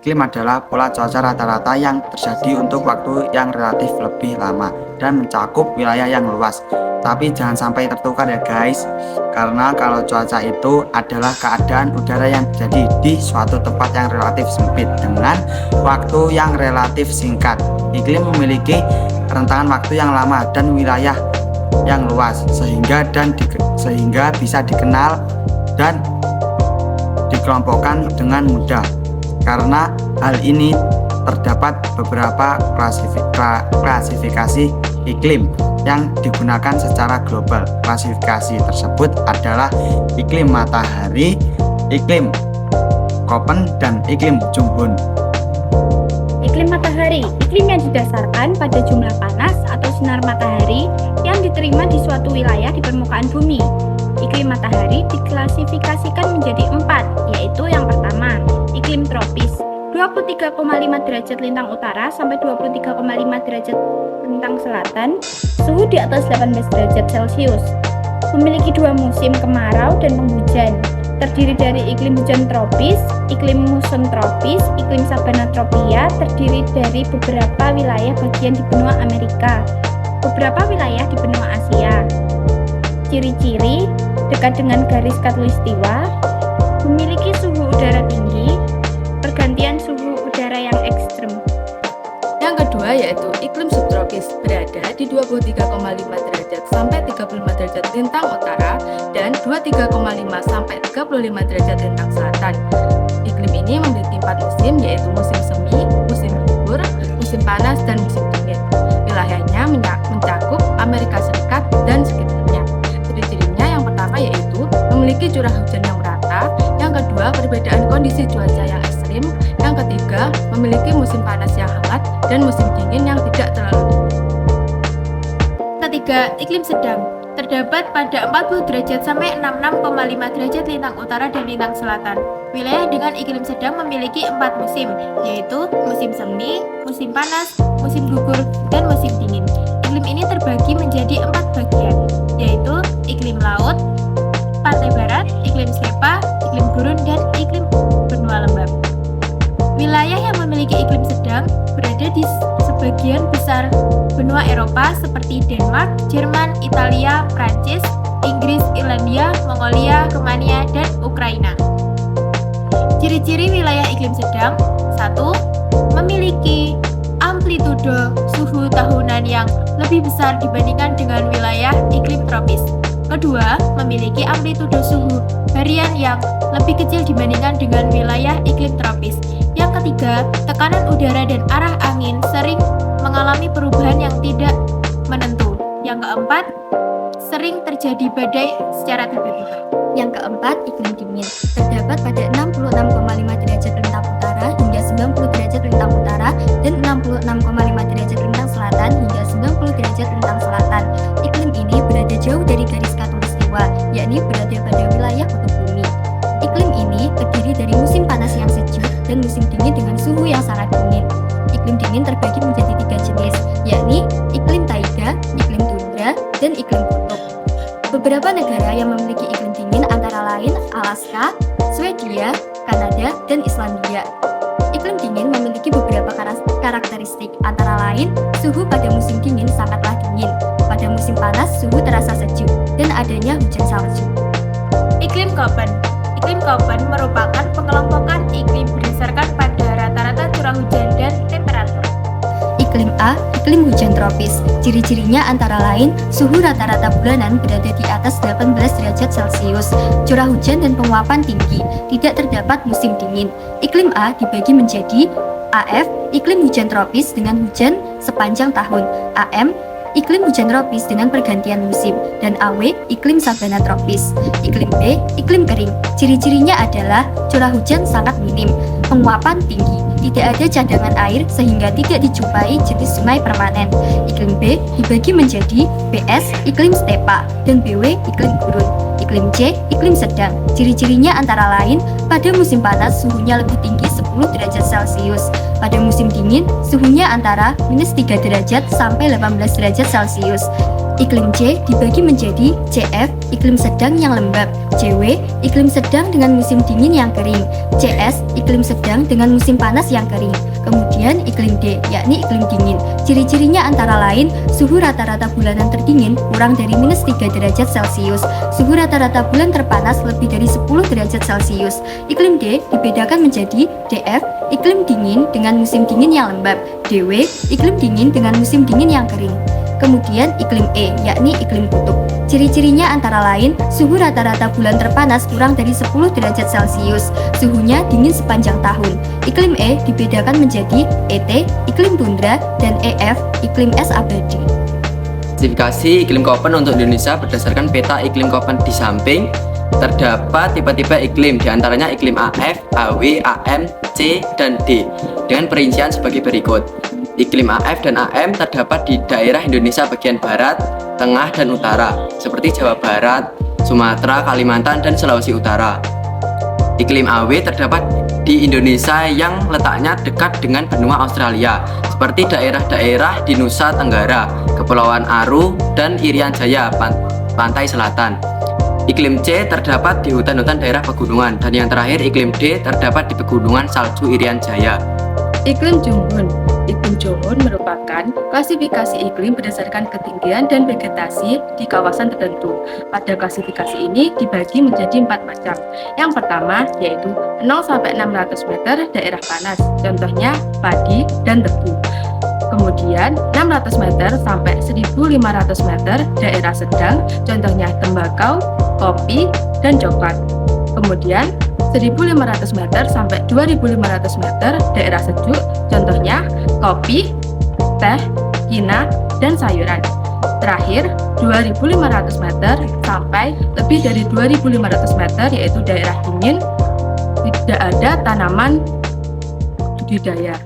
iklim adalah pola cuaca rata-rata yang terjadi untuk waktu yang relatif lebih lama dan mencakup wilayah yang luas. Tapi jangan sampai tertukar ya guys, karena kalau cuaca itu adalah keadaan udara yang terjadi di suatu tempat yang relatif sempit dengan waktu yang relatif singkat. Iklim memiliki rentangan waktu yang lama dan wilayah yang luas sehingga bisa dikenal dan dikelompokkan dengan mudah. Karena hal ini terdapat beberapa klasifikasi iklim yang digunakan secara global. Klasifikasi tersebut adalah iklim matahari, iklim Köppen, dan iklim Jungbun. Iklim matahari, iklim yang didasarkan pada jumlah panas atau sinar matahari yang diterima di suatu wilayah di permukaan bumi. Iklim matahari diklasifikasikan menjadi 4, yaitu yang pertama, iklim tropis, 23,5 derajat lintang utara sampai 23,5 derajat lintang selatan, suhu di atas 18 derajat Celcius. Memiliki 2 musim, kemarau dan penghujan. Terdiri dari iklim hujan tropis, iklim muson tropis, iklim sabana tropia, terdiri dari beberapa wilayah bagian di benua Amerika, beberapa wilayah di benua Asia. Ciri-ciri dekat dengan garis khatulistiwa, memiliki suhu udara tinggi, pergantian suhu udara yang ekstrem. Yang kedua yaitu iklim subtropis, berada di 23,5 derajat sampai 35 derajat lintang utara dan 23,5 sampai 35 derajat lintang selatan. Iklim ini memiliki 4 musim, yaitu musim semi, musim gugur, musim panas, dan musim dingin. Wilayahnya mencakup Amerika Serikat dan sekitarnya. Ciri-cirinya yang pertama yaitu memiliki curah hujan yang merata, yang kedua perbedaan kondisi cuaca yang ekstrim, yang ketiga memiliki musim panas yang hangat dan musim dingin yang tidak terlalu dingin. Ketiga, iklim sedang, terdapat pada 40 derajat sampai 66,5 derajat lintang utara dan lintang selatan. Wilayah dengan iklim sedang memiliki 4 musim, yaitu musim semi, musim panas, musim gugur, dan musim dingin. Iklim ini terbagi menjadi 4 bagian, yaitu iklim laut, pantai barat, iklim stepa, iklim gurun, dan iklim benua lembab. Wilayah yang memiliki iklim sedang berada di sebagian besar benua Eropa seperti Denmark, Jerman, Italia, Prancis, Inggris, Irlandia, Mongolia, Rumania, dan Ukraina. Ciri-ciri wilayah iklim sedang: 1. Memiliki amplitudo suhu tahunan yang lebih besar dibandingkan dengan wilayah iklim tropis. Kedua, memiliki amplitudo suhu harian yang lebih kecil dibandingkan dengan wilayah iklim tropis. Yang ketiga, tekanan udara dan arah angin sering mengalami perubahan yang tidak menentu. Yang keempat, sering terjadi badai secara tiba-tiba. Yang keempat, iklim dingin, terdapat pada 66,5 derajat lintang utara hingga 90 derajat lintang utara dan 66,5 derajat lintang selatan hingga 90 derajat lintang selatan. Iklim ini berada jauh dari garis khatulistiwa, yakni berada pada wilayah kutub bumi. Iklim ini terdiri dari musim panas yang sejuk dan musim dingin dengan suhu yang sangat dingin. Iklim dingin terbagi menjadi 3 jenis, yakni iklim taiga, iklim tundra, dan iklim kutub. Beberapa negara yang memiliki iklim dingin antara lain Alaska, Swedia, Kanada, dan Islandia. Iklim dingin memiliki beberapa karakteristik, antara lain suhu pada musim dingin sangatlah dingin, pada musim panas suhu terasa sejuk, dan adanya hujan salju. Iklim Köppen. Iklim Köppen merupakan pengelompokan iklim berdasarkan pada rata-rata curah hujan dan temperatur. Iklim A, iklim hujan tropis. Ciri-cirinya antara lain suhu rata-rata bulanan berada di atas 18 derajat Celcius, curah hujan dan penguapan tinggi, tidak terdapat musim dingin. Iklim A dibagi menjadi AF, iklim hujan tropis dengan hujan sepanjang tahun, AM, iklim hujan tropis dengan pergantian musim, dan AW, iklim sabana tropis. Iklim B, iklim kering. Ciri-cirinya adalah curah hujan sangat minim, penguapan tinggi, tidak ada cadangan air sehingga tidak dijumpai jenis sungai permanen. Iklim B dibagi menjadi BS, iklim stepa, dan BW, iklim gurun. Iklim C, iklim sedang. Ciri-cirinya antara lain pada musim panas suhunya lebih tinggi 10 derajat Celcius. Pada musim dingin suhunya antara -3 derajat sampai 18 derajat Celcius. Iklim C dibagi menjadi CF, iklim sedang yang lembab. JW, iklim sedang dengan musim dingin yang kering. CS, iklim sedang dengan musim panas yang kering. Kemudian iklim D, yakni iklim dingin. Ciri-cirinya antara lain, suhu rata-rata bulanan terdingin kurang dari -3 derajat Celcius. Suhu rata-rata bulan terpanas lebih dari 10 derajat Celcius. Iklim D dibedakan menjadi DF, iklim dingin dengan musim dingin yang lembab. DW, iklim dingin dengan musim dingin yang kering. Kemudian iklim E, yakni iklim kutub. Ciri-cirinya antara lain, suhu rata-rata bulan terpanas kurang dari 10 derajat Celcius. Suhunya dingin sepanjang tahun. Iklim E dibedakan menjadi ET, iklim tundra, dan EF, iklim es abadi. Klasifikasi iklim Köppen untuk Indonesia berdasarkan peta iklim Köppen di samping. Terdapat tipe-tipe iklim, diantaranya iklim AF, AW, AM, C, dan D, dengan perincian sebagai berikut. Iklim AF dan AM terdapat di daerah Indonesia bagian barat, tengah, dan utara, seperti Jawa Barat, Sumatera, Kalimantan, dan Sulawesi Utara. Iklim AW terdapat di Indonesia yang letaknya dekat dengan benua Australia, seperti daerah-daerah di Nusa Tenggara, Kepulauan Aru, dan Irian Jaya, pantai selatan. Iklim C terdapat di hutan-hutan daerah pegunungan, dan yang terakhir iklim D terdapat di pegunungan salju Irian Jaya. Iklim Junghun. Iklim Junghun merupakan klasifikasi iklim berdasarkan ketinggian dan vegetasi di kawasan tertentu. Pada klasifikasi ini dibagi menjadi 4 macam. Yang pertama yaitu 0-600 meter daerah panas, contohnya padi dan tebu. Kemudian 600 meter sampai 1500 meter daerah sedang, contohnya tembakau, kopi, dan coklat. Kemudian 1500 meter sampai 2500 meter daerah sejuk, contohnya kopi, teh, kina, dan sayuran. Terakhir, 2500 meter sampai lebih dari 2500 meter yaitu daerah dingin, tidak ada tanaman budidaya.